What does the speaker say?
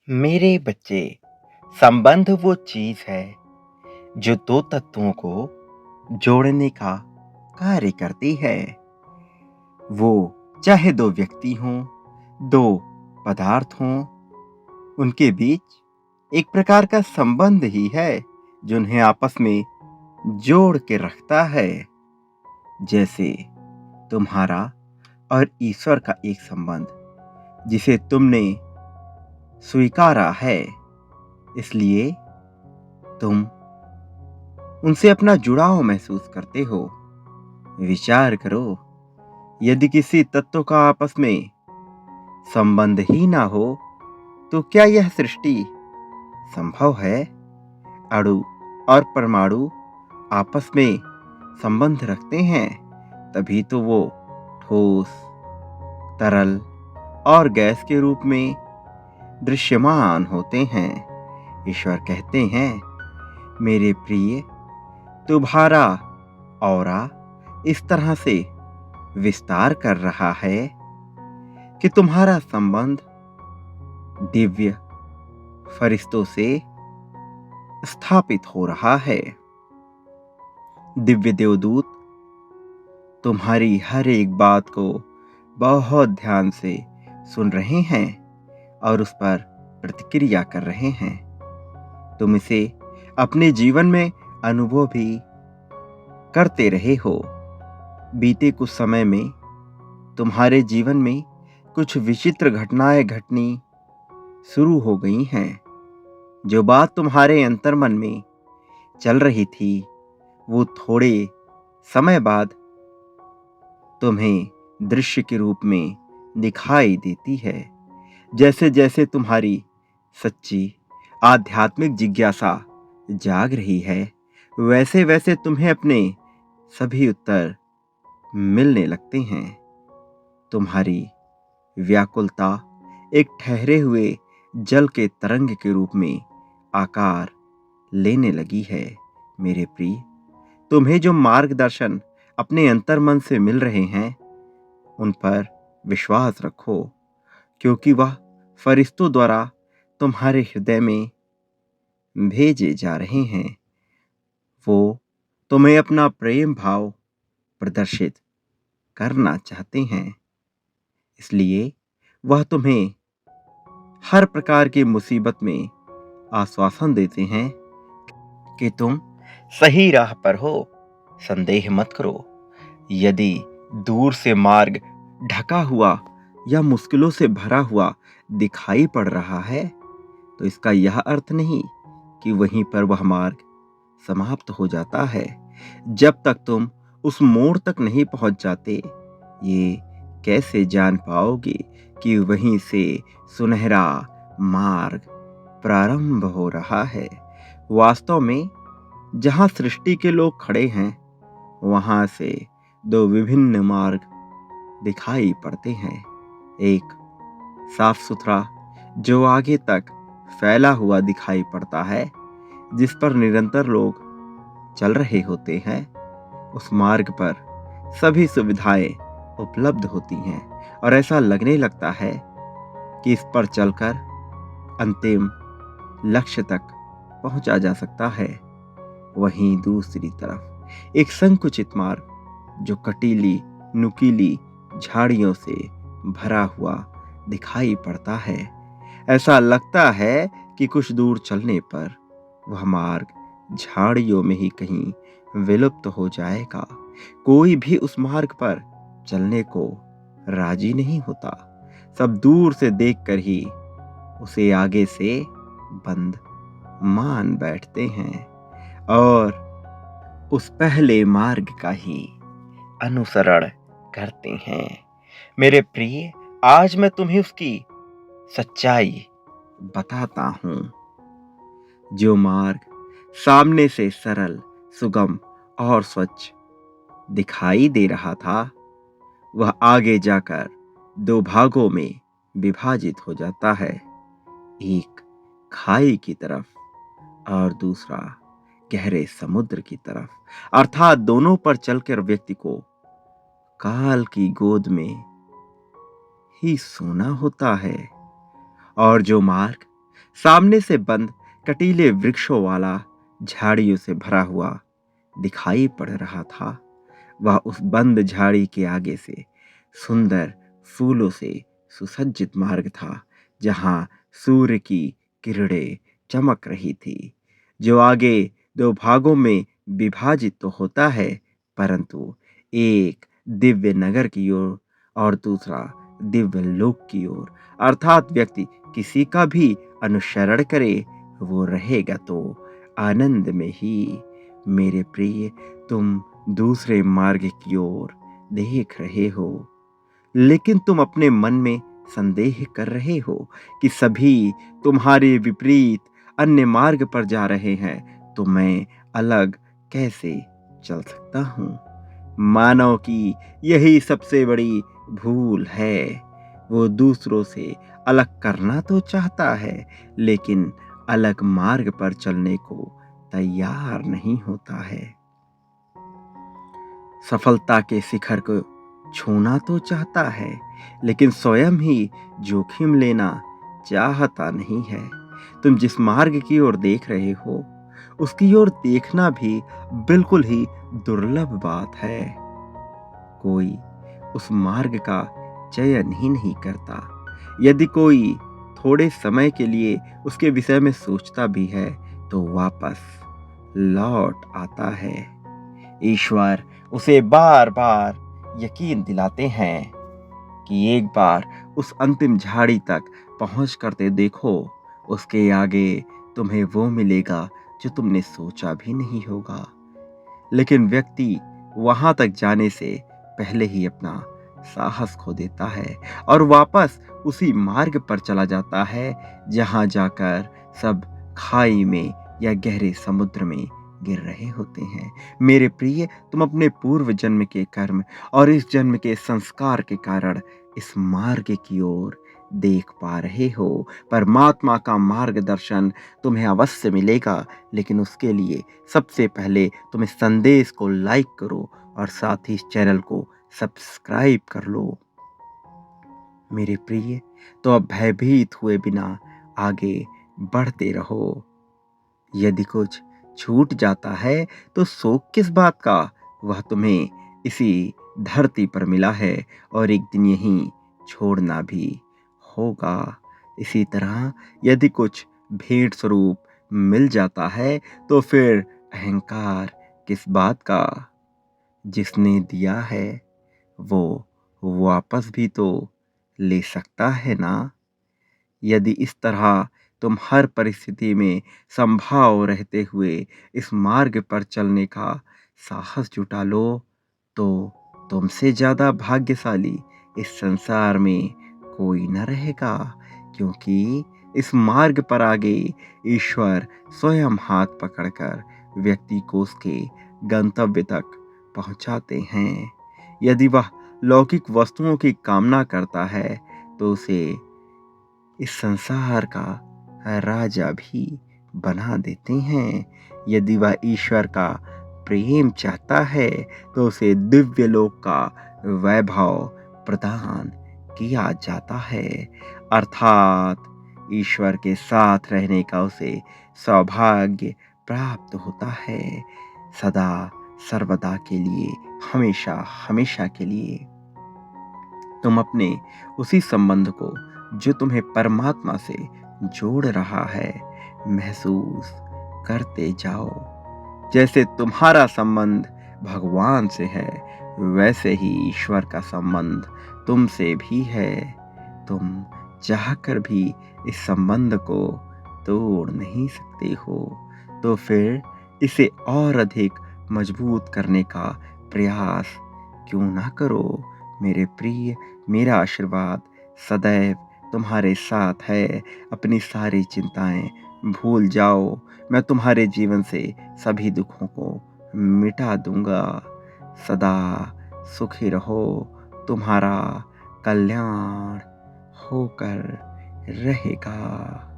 मेरे बच्चे, संबंध वो चीज है जो दो तत्वों को जोड़ने का कार्य करती है। वो चाहे दो व्यक्ति हों, दो पदार्थ हों, उनके बीच एक प्रकार का संबंध ही है जो उन्हें आपस में जोड़ के रखता है। जैसे तुम्हारा और ईश्वर का एक संबंध जिसे तुमने स्वीकारा है, इसलिए तुम उनसे अपना जुड़ाव महसूस करते हो। विचार करो, यदि किसी तत्व का आपस में संबंध ही ना हो तो क्या यह सृष्टि संभव है? अणु और परमाणु आपस में संबंध रखते हैं, तभी तो वो ठोस, तरल और गैस के रूप में दृश्यमान होते हैं। ईश्वर कहते हैं, मेरे प्रिय, तुम्हारा ऑरा इस तरह से विस्तार कर रहा है कि तुम्हारा संबंध दिव्य फरिश्तों से स्थापित हो रहा है। दिव्य देवदूत तुम्हारी हर एक बात को बहुत ध्यान से सुन रहे हैं और उस पर प्रतिक्रिया कर रहे हैं। तुम इसे अपने जीवन में अनुभव भी करते रहे हो। बीते कुछ समय में तुम्हारे जीवन में कुछ विचित्र घटनाएं घटनी शुरू हो गई हैं। जो बात तुम्हारे अंतर्मन में चल रही थी, वो थोड़े समय बाद तुम्हें दृश्य के रूप में दिखाई देती है। जैसे जैसे तुम्हारी सच्ची आध्यात्मिक जिज्ञासा जाग रही है, वैसे वैसे तुम्हें अपने सभी उत्तर मिलने लगते हैं। तुम्हारी व्याकुलता एक ठहरे हुए जल के तरंग के रूप में आकार लेने लगी है। मेरे प्रिय, तुम्हें जो मार्गदर्शन अपने अंतर्मन से मिल रहे हैं, उन पर विश्वास रखो, क्योंकि वह फरिश्तों द्वारा तुम्हारे हृदय में भेजे जा रहे हैं। वो तुम्हें अपना प्रेम भाव प्रदर्शित करना चाहते हैं, इसलिए वह तुम्हें हर प्रकार की मुसीबत में आश्वासन देते हैं कि तुम सही राह पर हो। संदेह मत करो। यदि दूर से मार्ग ढका हुआ या मुश्किलों से भरा हुआ दिखाई पड़ रहा है, तो इसका यह अर्थ नहीं कि वहीं पर वह मार्ग समाप्त हो जाता है। जब तक तुम उस मोड़ तक नहीं पहुंच जाते, ये कैसे जान पाओगे कि वहीं से सुनहरा मार्ग प्रारंभ हो रहा है। वास्तव में जहां सृष्टि के लोग खड़े हैं, वहां से दो विभिन्न मार्ग दिखाई पड़ते हैं। एक साफ सुथरा जो आगे तक फैला हुआ दिखाई पड़ता है, जिस पर निरंतर लोग चल रहे होते हैं। उस मार्ग पर सभी सुविधाएं उपलब्ध होती हैं और ऐसा लगने लगता है कि इस पर चलकर अंतिम लक्ष्य तक पहुंचा जा सकता है। वहीं दूसरी तरफ एक संकुचित मार्ग जो कटीली नुकीली झाड़ियों से भरा हुआ दिखाई पड़ता है। ऐसा लगता है कि कुछ दूर चलने पर वह मार्ग झाड़ियों में ही कहीं विलुप्त हो जाएगा। कोई भी उस मार्ग पर चलने को राजी नहीं होता। सब दूर से देखकर ही उसे आगे से बंद मान बैठते हैं और उस पहले मार्ग का ही अनुसरण करते हैं। मेरे प्रिय, आज मैं तुम्हें उसकी सच्चाई बताता हूं। जो मार्ग सामने से सरल, सुगम और स्वच्छ दिखाई दे रहा था, वह आगे जाकर दो भागों में विभाजित हो जाता है। एक खाई की तरफ और दूसरा गहरे समुद्र की तरफ। अर्थात दोनों पर चलकर व्यक्ति को काल की गोद में ही सोना होता है। और जो मार्ग सामने से बंद कटीले वृक्षों वाला झाड़ियों से भरा हुआ दिखाई पड़ रहा था। वह उस बंद झाड़ी के आगे से सुंदर फूलों से सुसज्जित मार्ग था, जहां सूर्य की किरणें चमक रही थी। जो आगे दो भागों में विभाजित तो होता है, परंतु एक दिव्य नगर की ओर और दूसरा दिव्य लोक की ओर। अर्थात व्यक्ति किसी का भी अनुसरण करे, वो रहेगा तो आनंद में ही। मेरे प्रिय, तुम दूसरे मार्ग की ओर देख रहे हो, लेकिन तुम अपने मन में संदेह कर रहे हो कि सभी तुम्हारे विपरीत अन्य मार्ग पर जा रहे हैं, तो मैं अलग कैसे चल सकता हूँ। मानव की यही सबसे बड़ी भूल है। वो दूसरों से अलग करना तो चाहता है, लेकिन अलग मार्ग पर चलने को तैयार नहीं होता है। सफलता के शिखर को छूना तो चाहता है, लेकिन स्वयं ही जोखिम लेना चाहता नहीं है। तुम जिस मार्ग की ओर देख रहे हो, उसकी ओर देखना भी बिल्कुल ही दुर्लभ बात है। कोई उस मार्ग का चयन ही नहीं करता। यदि कोई थोड़े समय के लिए उसके विषय में सोचता भी है, तो वापस लौट आता है। ईश्वर उसे बार बार यकीन दिलाते हैं कि एक बार उस अंतिम झाड़ी तक पहुंच करते देखो, उसके आगे तुम्हें वो मिलेगा जो तुमने सोचा भी नहीं होगा। लेकिन व्यक्ति वहां तक जाने से पहले ही अपना साहस खो देता है और वापस उसी मार्ग पर चला जाता है, जहां जाकर सब खाई में या गहरे समुद्र में गिर रहे होते हैं। मेरे प्रिय, तुम अपने पूर्व जन्म के कर्म और इस जन्म के संस्कार के कारण इस मार्ग की ओर देख पा रहे हो। परमात्मा का मार्गदर्शन तुम्हें अवश्य मिलेगा, लेकिन उसके लिए सबसे पहले तुम इस संदेश को लाइक करो और साथ ही इस चैनल को सब्सक्राइब कर लो। मेरे प्रिय, तो अब भयभीत हुए बिना आगे बढ़ते रहो। यदि कुछ छूट जाता है तो शोक किस बात का, वह तुम्हें इसी धरती पर मिला है और एक दिन यहीं छोड़ना भी होगा। इसी तरह यदि कुछ भेंट स्वरूप मिल जाता है, तो फिर अहंकार किस बात का। जिसने दिया है वो वापस भी तो ले सकता है ना। यदि इस तरह तुम हर परिस्थिति में संभाव रहते हुए इस मार्ग पर चलने का साहस जुटा लो, तो तुमसे ज्यादा भाग्यशाली इस संसार में कोई न रहेगा, क्योंकि इस मार्ग पर आगे ईश्वर स्वयं हाथ पकड़कर व्यक्ति को उसके गंतव्य तक पहुंचाते हैं। यदि वह लौकिक वस्तुओं की कामना करता है, तो उसे इस संसार का राजा भी बना देते हैं। यदि वह ईश्वर का प्रेम चाहता है, तो उसे दिव्य लोक का वैभव प्रदान किया जाता है। अर्थात ईश्वर के साथ रहने का उसे सौभाग्य प्राप्त होता है, सदा सर्वदा के लिए, हमेशा हमेशा के लिए। तुम अपने उसी संबंध को, जो तुम्हें परमात्मा से जोड़ रहा है, महसूस करते जाओ। जैसे तुम्हारा संबंध भगवान से है, वैसे ही ईश्वर का संबंध तुमसे भी है। तुम चाहकर भी इस संबंध को तोड़ नहीं सकते हो, तो फिर इसे और अधिक मजबूत करने का प्रयास क्यों ना करो। मेरे प्रिय, मेरा आशीर्वाद सदैव तुम्हारे साथ है। अपनी सारी चिंताएं भूल जाओ, मैं तुम्हारे जीवन से सभी दुखों को मिटा दूंगा। सदा सुखी रहो, तुम्हारा कल्याण होकर रहेगा।